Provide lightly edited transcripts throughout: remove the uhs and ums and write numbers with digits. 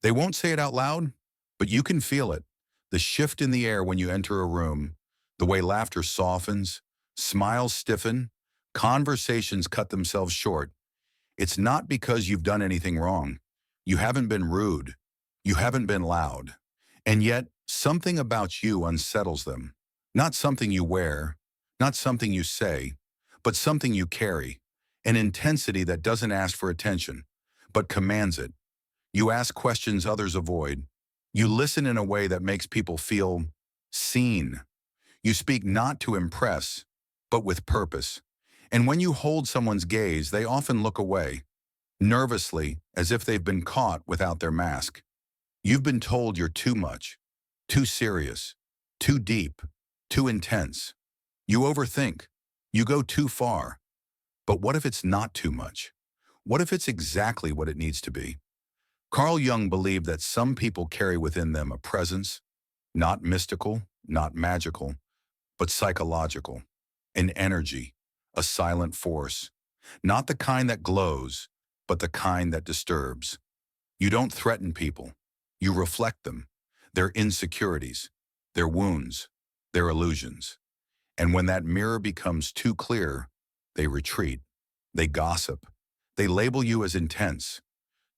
They won't say it out loud, but you can feel it. The shift in the air when you enter a room, the way laughter softens, smiles stiffen, conversations cut themselves short. It's not because you've done anything wrong. You haven't been rude. You haven't been loud. And yet, something about you unsettles them. Not something you wear, not something you say, but something you carry. An intensity that doesn't ask for attention, but commands it. You ask questions others avoid. You listen in a way that makes people feel seen. You speak not to impress, but with purpose. And when you hold someone's gaze, they often look away, nervously, as if they've been caught without their mask. You've been told you're too much, too serious, too deep, too intense. You overthink. You go too far. But what if it's not too much? What if it's exactly what it needs to be? Carl Jung believed that some people carry within them a presence, not mystical, not magical, but psychological, an energy, a silent force, not the kind that glows, but the kind that disturbs. You don't threaten people. You reflect them, their insecurities, their wounds, their illusions. And when that mirror becomes too clear, they retreat, they gossip, they label you as intense,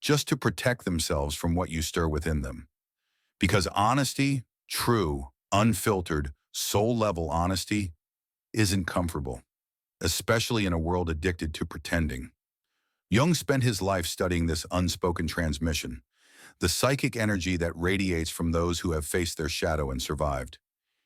just to protect themselves from what you stir within them. Because honesty, true, unfiltered, soul-level honesty, isn't comfortable, especially in a world addicted to pretending. Jung spent his life studying this unspoken transmission, the psychic energy that radiates from those who have faced their shadow and survived.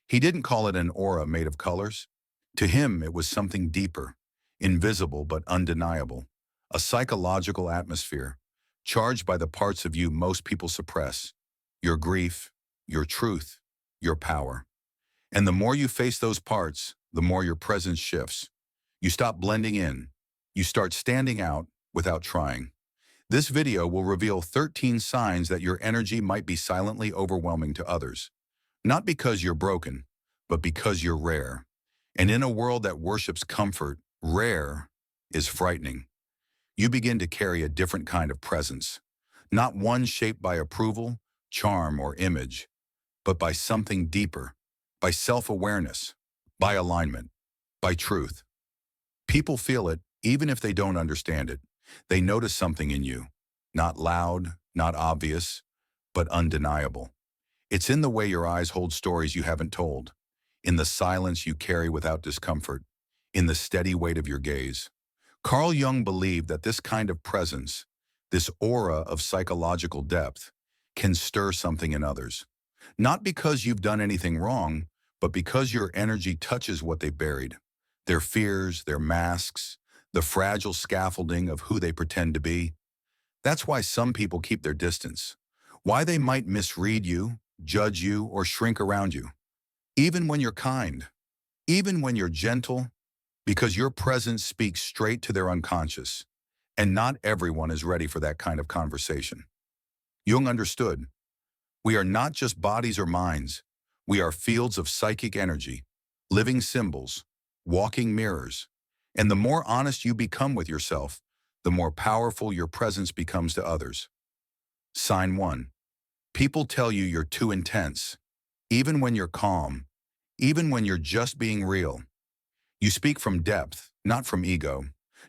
He didn't call it an aura made of colors. To him, it was something deeper, invisible but undeniable, a psychological atmosphere, charged by the parts of you most people suppress, your grief, your truth, your power. And the more you face those parts, the more your presence shifts. You stop blending in. You start standing out without trying. This video will reveal 13 signs that your energy might be silently overwhelming to others. Not because you're broken, but because you're rare. And in a world that worships comfort, rare is frightening. You begin to carry a different kind of presence, not one shaped by approval, charm, or image, but by something deeper, by self-awareness, by alignment, by truth. People feel it even if they don't understand it. They notice something in you, not loud, not obvious, but undeniable. It's in the way your eyes hold stories you haven't told, in the silence you carry without discomfort, in the steady weight of your gaze. Carl Jung believed that this kind of presence, this aura of psychological depth, can stir something in others. Not because you've done anything wrong, but because your energy touches what they buried, their fears, their masks, the fragile scaffolding of who they pretend to be. That's why some people keep their distance, why they might misread you, judge you, or shrink around you. Even when you're kind, even when you're gentle, because your presence speaks straight to their unconscious, and not everyone is ready for that kind of conversation. Jung understood, we are not just bodies or minds, we are fields of psychic energy, living symbols, walking mirrors. And the more honest you become with yourself, the more powerful your presence becomes to others. Sign 1. People tell you you're too intense, even when you're calm, even when you're just being real. You speak from depth, not from ego,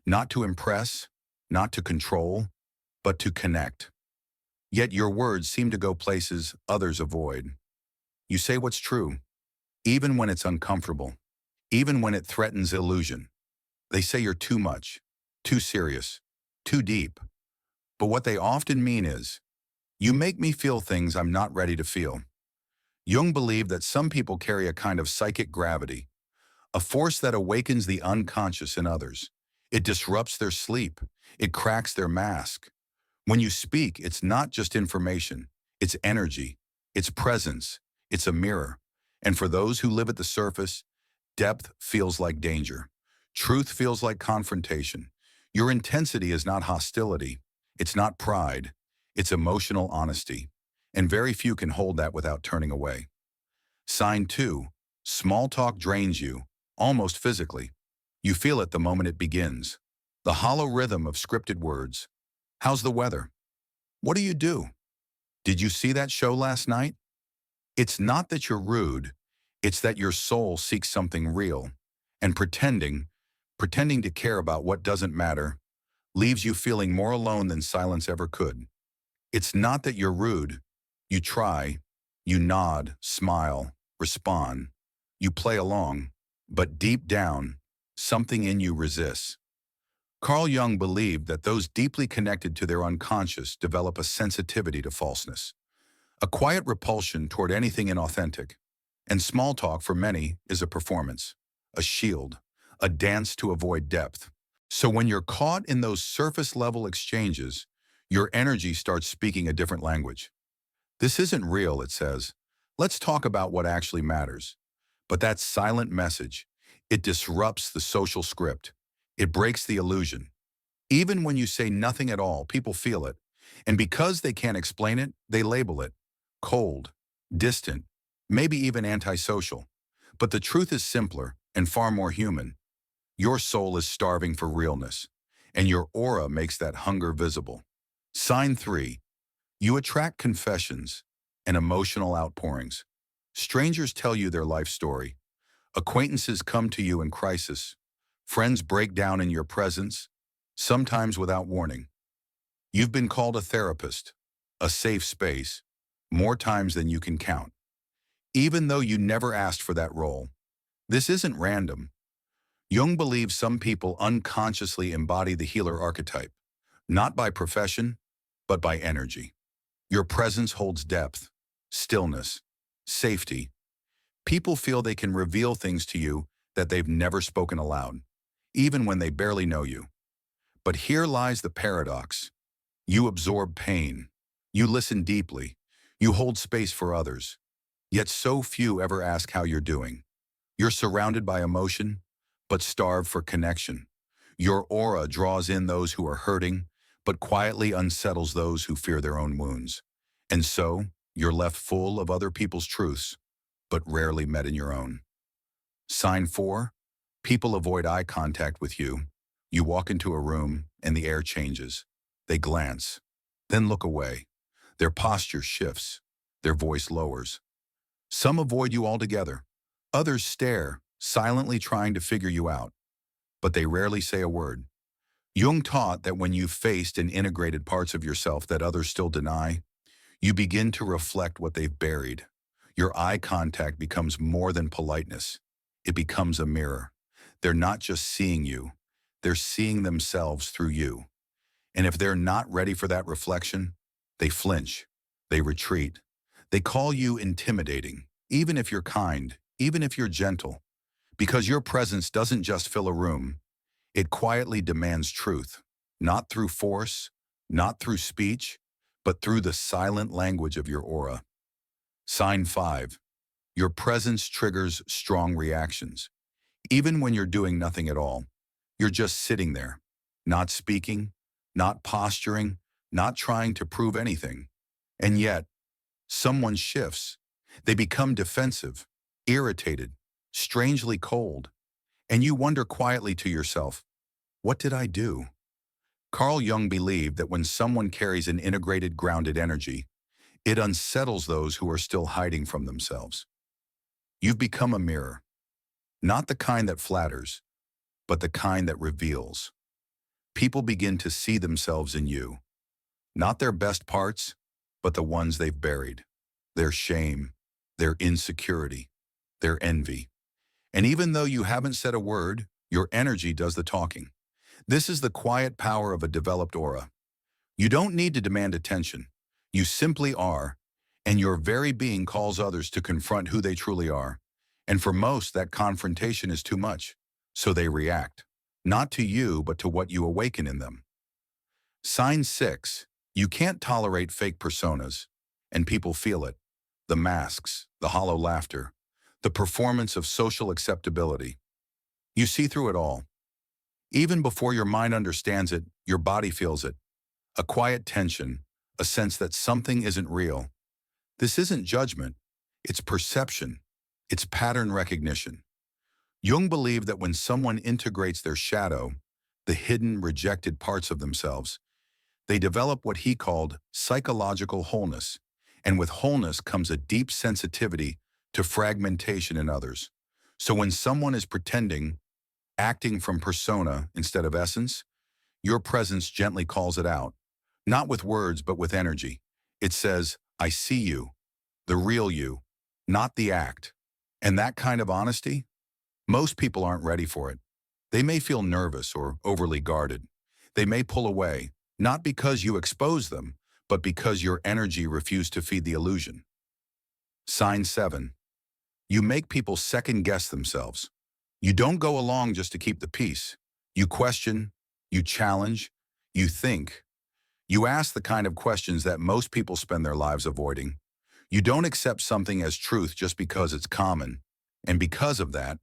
not to impress, not to control, but to connect. Yet your words seem to go places others avoid. You say what's true, even when it's uncomfortable, even when it threatens illusion. They say you're too much, too serious, too deep. But what they often mean is, you make me feel things I'm not ready to feel. Jung believed that some people carry a kind of psychic gravity, a force that awakens the unconscious in others. It disrupts their sleep. It cracks their mask. When you speak, it's not just information. It's energy. It's presence. It's a mirror. And for those who live at the surface, depth feels like danger. Truth feels like confrontation. Your intensity is not hostility. It's not pride. It's emotional honesty. And very few can hold that without turning away. Sign 2. Small talk drains you, almost physically. You feel it the moment it begins. The hollow rhythm of scripted words. How's the weather? What do you do? Did you see that show last night? It's not that you're rude, it's that your soul seeks something real, and pretending to care about what doesn't matter, leaves you feeling more alone than silence ever could. It's not that you're rude. You try, you nod, smile, respond, you play along, but deep down, something in you resists. Carl Jung believed that those deeply connected to their unconscious develop a sensitivity to falseness, a quiet repulsion toward anything inauthentic. And small talk for many is a performance, a shield, a dance to avoid depth. So when you're caught in those surface-level exchanges, your energy starts speaking a different language. This isn't real, it says. Let's talk about what actually matters. But that silent message, it disrupts the social script. It breaks the illusion. Even when you say nothing at all, people feel it. And because they can't explain it, they label it cold, distant, maybe even antisocial. But the truth is simpler and far more human. Your soul is starving for realness, and your aura makes that hunger visible. Sign 3. You attract confessions and emotional outpourings. Strangers tell you their life story. Acquaintances come to you in crisis. Friends break down in your presence, sometimes without warning. You've been called a therapist, a safe space, more times than you can count. Even though you never asked for that role. This isn't random. Jung believes some people unconsciously embody the healer archetype, not by profession, but by energy. Your presence holds depth, stillness, safety. People feel they can reveal things to you that they've never spoken aloud, even when they barely know you. But here lies the paradox. You absorb pain. You listen deeply. You hold space for others. Yet so few ever ask how you're doing. You're surrounded by emotion, but starved for connection. Your aura draws in those who are hurting, but quietly unsettles those who fear their own wounds. And so, you're left full of other people's truths, but rarely met in your own. Sign 4. People avoid eye contact with you. You walk into a room, and the air changes. They glance, then look away. Their posture shifts. Their voice lowers. Some avoid you altogether. Others stare, silently trying to figure you out. But they rarely say a word. Jung taught that when you've faced and integrated parts of yourself that others still deny, you begin to reflect what they've buried. Your eye contact becomes more than politeness. It becomes a mirror. They're not just seeing you, they're seeing themselves through you. And if they're not ready for that reflection, they flinch, they retreat. They call you intimidating, even if you're kind, even if you're gentle. Because your presence doesn't just fill a room, it quietly demands truth, not through force, not through speech, but through the silent language of your aura. Sign 5. Your presence triggers strong reactions. Even when you're doing nothing at all, you're just sitting there, not speaking, not posturing, not trying to prove anything. And yet, someone shifts. They become defensive, irritated, strangely cold. And you wonder quietly to yourself, what did I do? Carl Jung believed that when someone carries an integrated, grounded energy, it unsettles those who are still hiding from themselves. You've become a mirror, not the kind that flatters, but the kind that reveals. People begin to see themselves in you, not their best parts, but the ones they've buried, their shame, their insecurity, their envy. And even though you haven't said a word, your energy does the talking. This is the quiet power of a developed aura. You don't need to demand attention. You simply are, and your very being calls others to confront who they truly are. And for most, that confrontation is too much, so they react, not to you, but to what you awaken in them. Sign 6. You can't tolerate fake personas, and people feel it. The masks, the hollow laughter, the performance of social acceptability. You see through it all. Even before your mind understands it, your body feels it. A quiet tension, a sense that something isn't real. This isn't judgment, it's perception, it's pattern recognition. Jung believed that when someone integrates their shadow, the hidden, rejected parts of themselves, they develop what he called psychological wholeness. And with wholeness comes a deep sensitivity to fragmentation in others. So when someone is pretending, acting from persona instead of essence, your presence gently calls it out, not with words, but with energy. It says, I see you, the real you, not the act. And that kind of honesty, most people aren't ready for it. They may feel nervous or overly guarded. They may pull away, not because you expose them, but because your energy refused to feed the illusion. Sign 7. You make people second-guess themselves. You don't go along just to keep the peace. You question, you challenge, you think. You ask the kind of questions that most people spend their lives avoiding. You don't accept something as truth just because it's common. And because of that,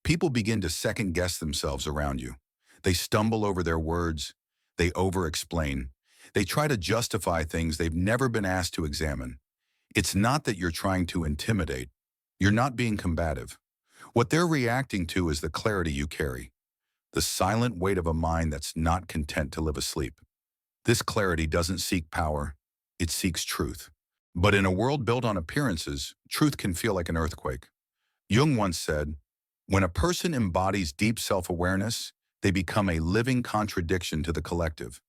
people begin to second-guess themselves around you. They stumble over their words. They over-explain. They try to justify things they've never been asked to examine. It's not that you're trying to intimidate. You're not being combative. What they're reacting to is the clarity you carry, the silent weight of a mind that's not content to live asleep. This clarity doesn't seek power, it seeks truth. But in a world built on appearances, truth can feel like an earthquake. Jung once said, when a person embodies deep self-awareness, they become a living contradiction to the collective.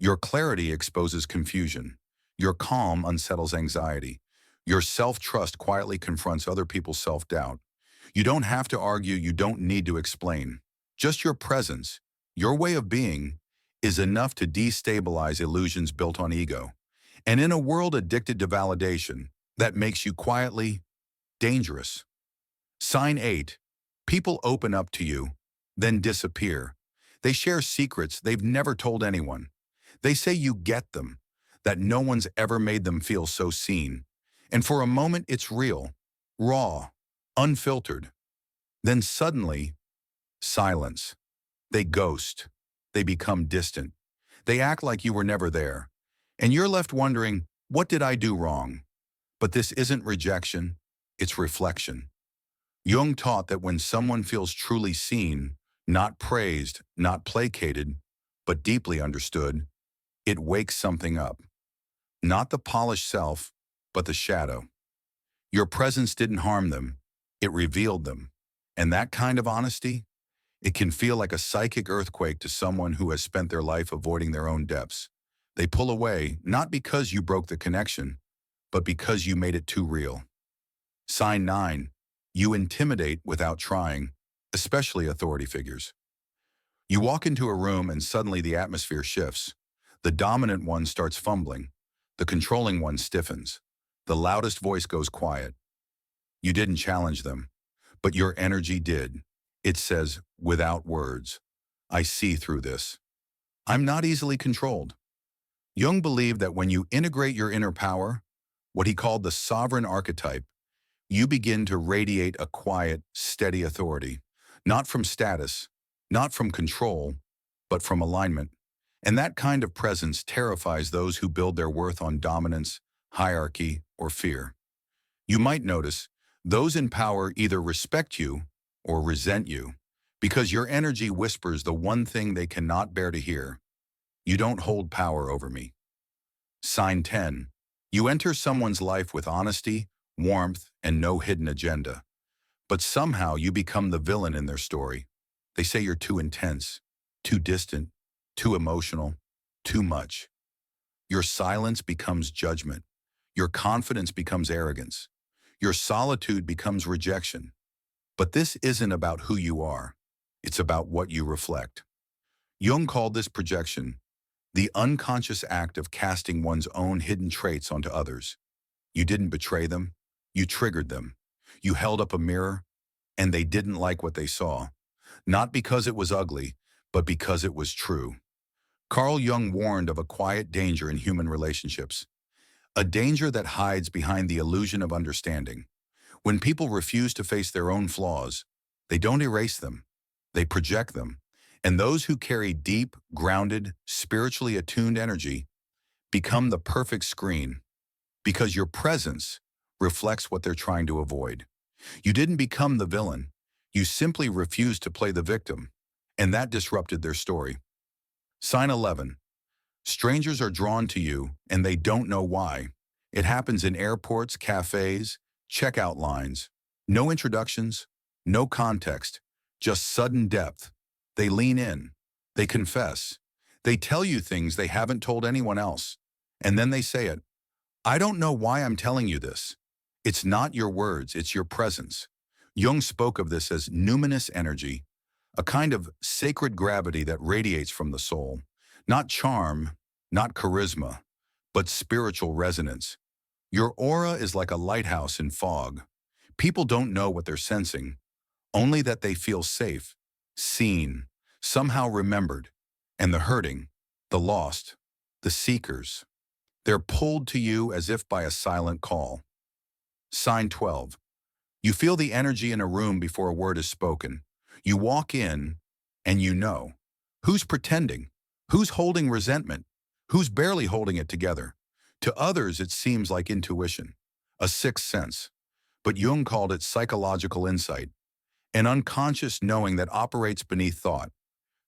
Your clarity exposes confusion. Your calm unsettles anxiety. Your self-trust quietly confronts other people's self-doubt. You don't have to argue, you don't need to explain. Just your presence, your way of being, is enough to destabilize illusions built on ego. And in a world addicted to validation, that makes you quietly dangerous. Sign 8. People open up to you, then disappear. They share secrets they've never told anyone. They say you get them, that no one's ever made them feel so seen. And for a moment it's real, raw, unfiltered. Then suddenly, silence. They ghost. They become distant. They act like you were never there. And you're left wondering, what did I do wrong? But this isn't rejection, it's reflection. Jung taught that when someone feels truly seen, not praised, not placated, but deeply understood, it wakes something up. Not the polished self, but the shadow. Your presence didn't harm them, it revealed them. And that kind of honesty, it can feel like a psychic earthquake to someone who has spent their life avoiding their own depths. They pull away, not because you broke the connection, but because you made it too real. Sign 9. You intimidate without trying, especially authority figures. You walk into a room and suddenly the atmosphere shifts. The dominant one starts fumbling. The controlling one stiffens. The loudest voice goes quiet. You didn't challenge them, but your energy did. It says, without words, I see through this. I'm not easily controlled. Jung believed that when you integrate your inner power, what he called the sovereign archetype, you begin to radiate a quiet, steady authority, not from status, not from control, but from alignment. And that kind of presence terrifies those who build their worth on dominance, hierarchy, or fear. You might notice those in power either respect you or resent you, because your energy whispers the one thing they cannot bear to hear. You don't hold power over me. Sign 10. You enter someone's life with honesty, warmth, and no hidden agenda. But somehow you become the villain in their story. They say you're too intense, too distant, too emotional, too much. Your silence becomes judgment. Your confidence becomes arrogance. Your solitude becomes rejection. But this isn't about who you are. It's about what you reflect. Jung called this projection the unconscious act of casting one's own hidden traits onto others. You didn't betray them. You triggered them. You held up a mirror, and they didn't like what they saw. Not because it was ugly, but because it was true. Carl Jung warned of a quiet danger in human relationships, a danger that hides behind the illusion of understanding. When people refuse to face their own flaws, they don't erase them, they project them. And those who carry deep, grounded, spiritually attuned energy become the perfect screen, because your presence reflects what they're trying to avoid. You didn't become the villain. You simply refused to play the victim, and that disrupted their story. Sign 11. Strangers are drawn to you, and they don't know why. It happens in airports, cafes, checkout lines. No introductions, no context, just sudden depth. They lean in. They confess. They tell you things they haven't told anyone else. And then they say it. I don't know why I'm telling you this. It's not your words, it's your presence. Jung spoke of this as numinous energy, a kind of sacred gravity that radiates from the soul. Not charm, not charisma, but spiritual resonance. Your aura is like a lighthouse in fog. People don't know what they're sensing, only that they feel safe, seen, somehow remembered. And the hurting, the lost, the seekers, they're pulled to you as if by a silent call. Sign 12. You feel the energy in a room before a word is spoken. You walk in, and you know. Who's pretending? Who's holding resentment? Who's barely holding it together? To others, it seems like intuition, a sixth sense. But Jung called it psychological insight, an unconscious knowing that operates beneath thought.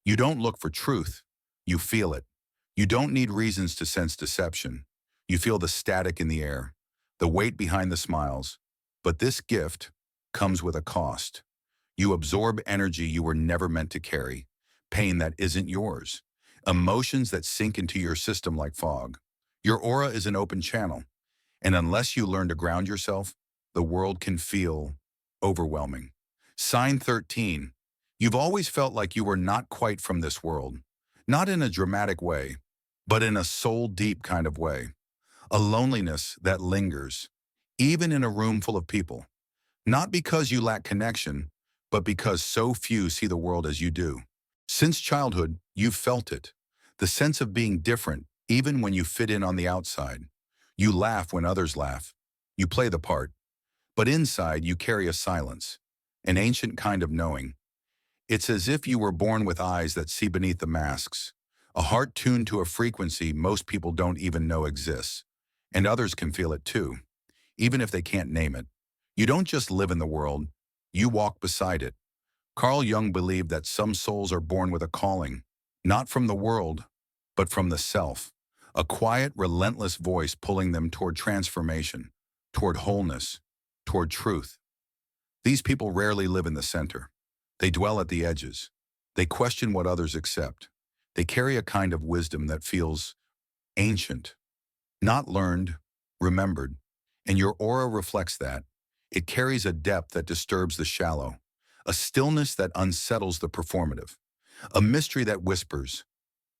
You don't look for truth, you feel it. You don't need reasons to sense deception. You feel the static in the air, the weight behind the smiles. But this gift comes with a cost. You absorb energy you were never meant to carry, pain that isn't yours, emotions that sink into your system like fog. Your aura is an open channel, and unless you learn to ground yourself, the world can feel overwhelming. Sign 13. You've always felt like you were not quite from this world, not in a dramatic way, but in a soul-deep kind of way. A loneliness that lingers, even in a room full of people. Not because you lack connection, but because so few see the world as you do. Since childhood, you've felt it. The sense of being different, even when you fit in on the outside. You laugh when others laugh. You play the part. But inside, you carry a silence, an ancient kind of knowing. It's as if you were born with eyes that see beneath the masks, a heart tuned to a frequency most people don't even know exists. And others can feel it too, even if they can't name it. You don't just live in the world, you walk beside it. Carl Jung believed that some souls are born with a calling, not from the world, but from the self. A quiet, relentless voice pulling them toward transformation, toward wholeness, toward truth. These people rarely live in the center. They dwell at the edges. They question what others accept. They carry a kind of wisdom that feels ancient, not learned, remembered. And your aura reflects that. It carries a depth that disturbs the shallow, a stillness that unsettles the performative, a mystery that whispers,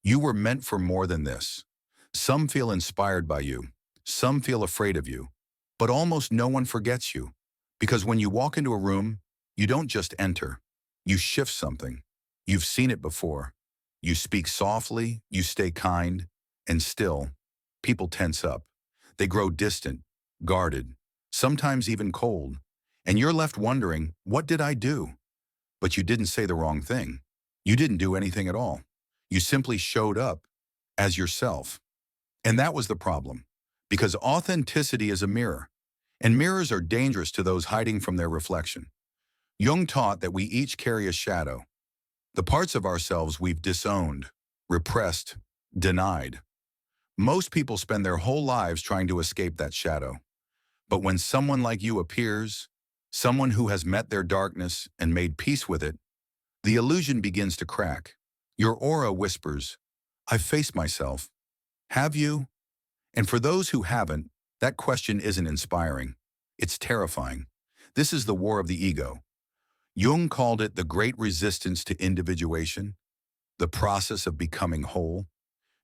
you were meant for more than this. Some feel inspired by you. Some feel afraid of you. But almost no one forgets you. Because when you walk into a room, you don't just enter. You shift something. You've seen it before. You speak softly, you stay kind, and still, people tense up. They grow distant, guarded, sometimes even cold. And you're left wondering, what did I do? But you didn't say the wrong thing. You didn't do anything at all. You simply showed up as yourself. And that was the problem, because authenticity is a mirror, and mirrors are dangerous to those hiding from their reflection. Jung taught that we each carry a shadow, the parts of ourselves we've disowned, repressed, denied. Most people spend their whole lives trying to escape that shadow. But when someone like you appears, someone who has met their darkness and made peace with it, the illusion begins to crack. Your aura whispers, I've faced myself. Have you? And for those who haven't, that question isn't inspiring. It's terrifying. This is the war of the ego. Jung called it the great resistance to individuation, the process of becoming whole.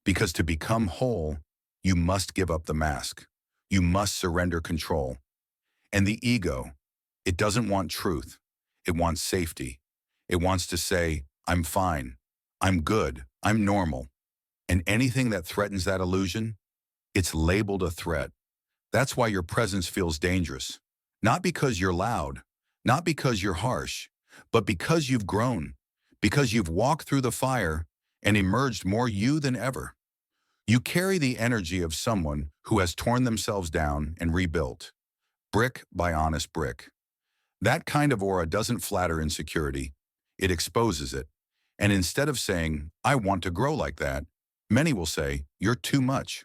Because to become whole, you must give up the mask. You must surrender control. And the ego, it doesn't want truth. It wants safety. It wants to say, I'm fine. I'm good. I'm normal. And anything that threatens that illusion, it's labeled a threat. That's why your presence feels dangerous. Not because you're loud, not because you're harsh, but because you've grown, because you've walked through the fire and emerged more you than ever. You carry the energy of someone who has torn themselves down and rebuilt, brick by honest brick. That kind of aura doesn't flatter insecurity, it exposes it. And instead of saying, I want to grow like that, many will say, you're too much.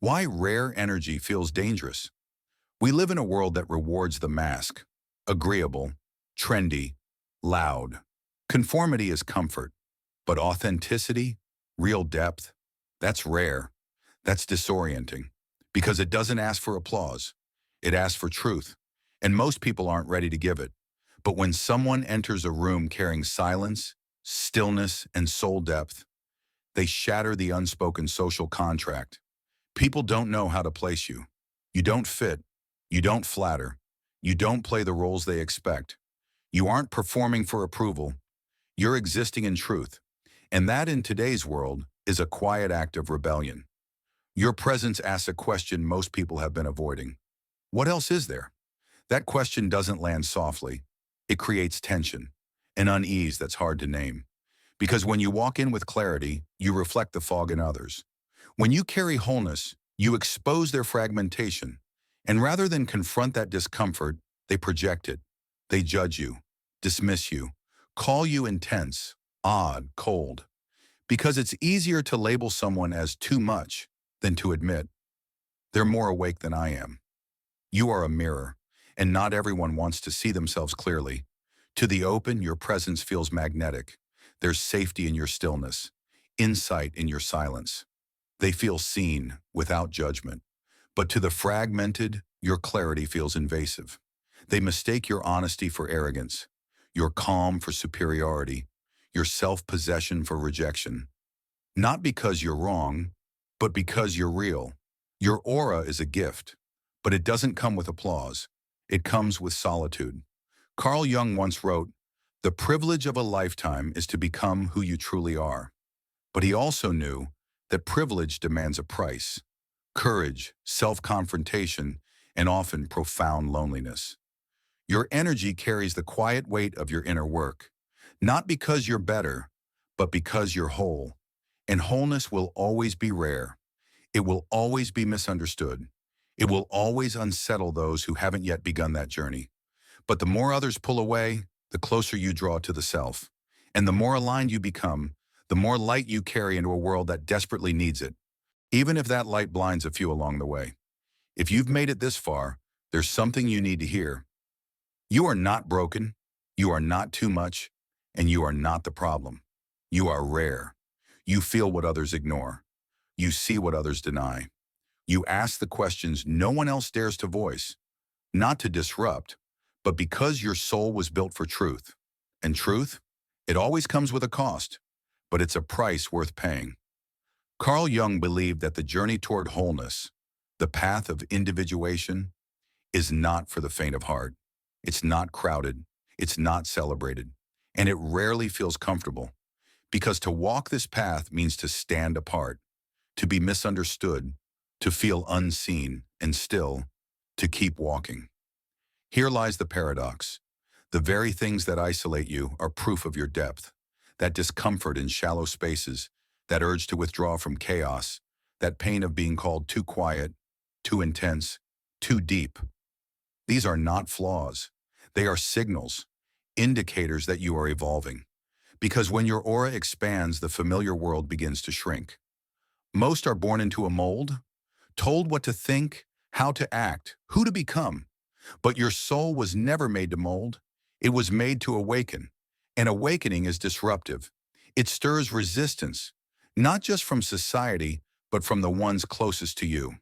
Why rare energy feels dangerous. We live in a world that rewards the mask. Agreeable, trendy, loud. Conformity is comfort, but authenticity, real depth, that's rare. That's disorienting because it doesn't ask for applause. It asks for truth, and most people aren't ready to give it. But when someone enters a room carrying silence, stillness, and soul depth, they shatter the unspoken social contract. People don't know how to place you. You don't fit. You don't flatter. You don't play the roles they expect. You aren't performing for approval. You're existing in truth. And that in today's world is a quiet act of rebellion. Your presence asks a question most people have been avoiding. What else is there? That question doesn't land softly. It creates tension, an unease that's hard to name. Because when you walk in with clarity, you reflect the fog in others. When you carry wholeness, you expose their fragmentation. And rather than confront that discomfort, they project it. They judge you, dismiss you, call you intense, odd, cold. Because it's easier to label someone as too much than to admit, they're more awake than I am. You are a mirror, and not everyone wants to see themselves clearly. To the open, your presence feels magnetic. There's safety in your stillness, insight in your silence. They feel seen without judgment. But to the fragmented, your clarity feels invasive. They mistake your honesty for arrogance, your calm for superiority, your self-possession for rejection. Not because you're wrong, but because you're real. Your aura is a gift, but it doesn't come with applause. It comes with solitude. Carl Jung once wrote, "The privilege of a lifetime is to become who you truly are." But he also knew that privilege demands a price: courage, self-confrontation, and often profound loneliness. Your energy carries the quiet weight of your inner work, not because you're better, but because you're whole. And wholeness will always be rare. It will always be misunderstood. It will always unsettle those who haven't yet begun that journey. But the more others pull away, the closer you draw to the self. And the more aligned you become, the more light you carry into a world that desperately needs it, even if that light blinds a few along the way. If you've made it this far, there's something you need to hear. You are not broken, you are not too much, and you are not the problem. You are rare. You feel what others ignore. You see what others deny. You ask the questions no one else dares to voice, not to disrupt, but because your soul was built for truth. And truth, it always comes with a cost, but it's a price worth paying. Carl Jung believed that the journey toward wholeness, the path of individuation, is not for the faint of heart. It's not crowded, it's not celebrated, and it rarely feels comfortable. Because to walk this path means to stand apart, to be misunderstood, to feel unseen, and still, to keep walking. Here lies the paradox. The very things that isolate you are proof of your depth. That discomfort in shallow spaces, that urge to withdraw from chaos, that pain of being called too quiet, too intense, too deep. These are not flaws. They are signals, indicators that you are evolving. Because when your aura expands, the familiar world begins to shrink. Most are born into a mold, told what to think, how to act, who to become. But your soul was never made to mold. It was made to awaken. And awakening is disruptive. It stirs resistance, not just from society, but from the ones closest to you.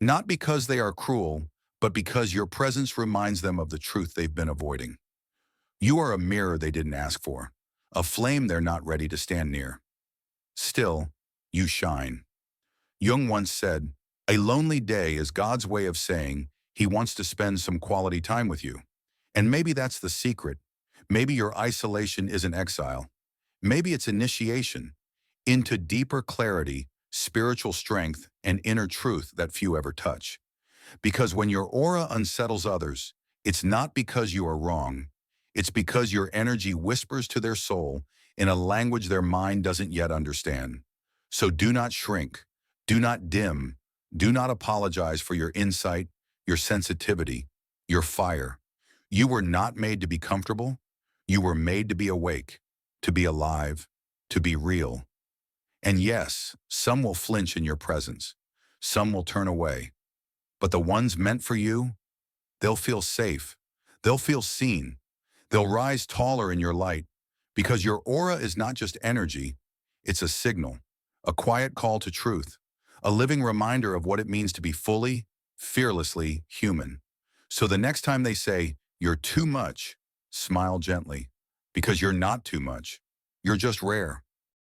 Not because they are cruel, but because your presence reminds them of the truth they've been avoiding. You are a mirror they didn't ask for, a flame they're not ready to stand near. Still, you shine. Jung once said, "A lonely day is God's way of saying he wants to spend some quality time with you." And maybe that's the secret. Maybe your isolation isn't exile. Maybe it's initiation into deeper clarity, spiritual strength, and inner truth that few ever touch. Because when your aura unsettles others, it's not because you are wrong. It's because your energy whispers to their soul in a language their mind doesn't yet understand. So do not shrink. Do not dim. Do not apologize for your insight, your sensitivity, your fire. You were not made to be comfortable. You were made to be awake, to be alive, to be real. And yes, some will flinch in your presence. Some will turn away. But the ones meant for you, they'll feel safe. They'll feel seen. They'll rise taller in your light because your aura is not just energy, it's a signal, a quiet call to truth, a living reminder of what it means to be fully, fearlessly human. So the next time they say, "You're too much," smile gently because you're not too much. You're just rare.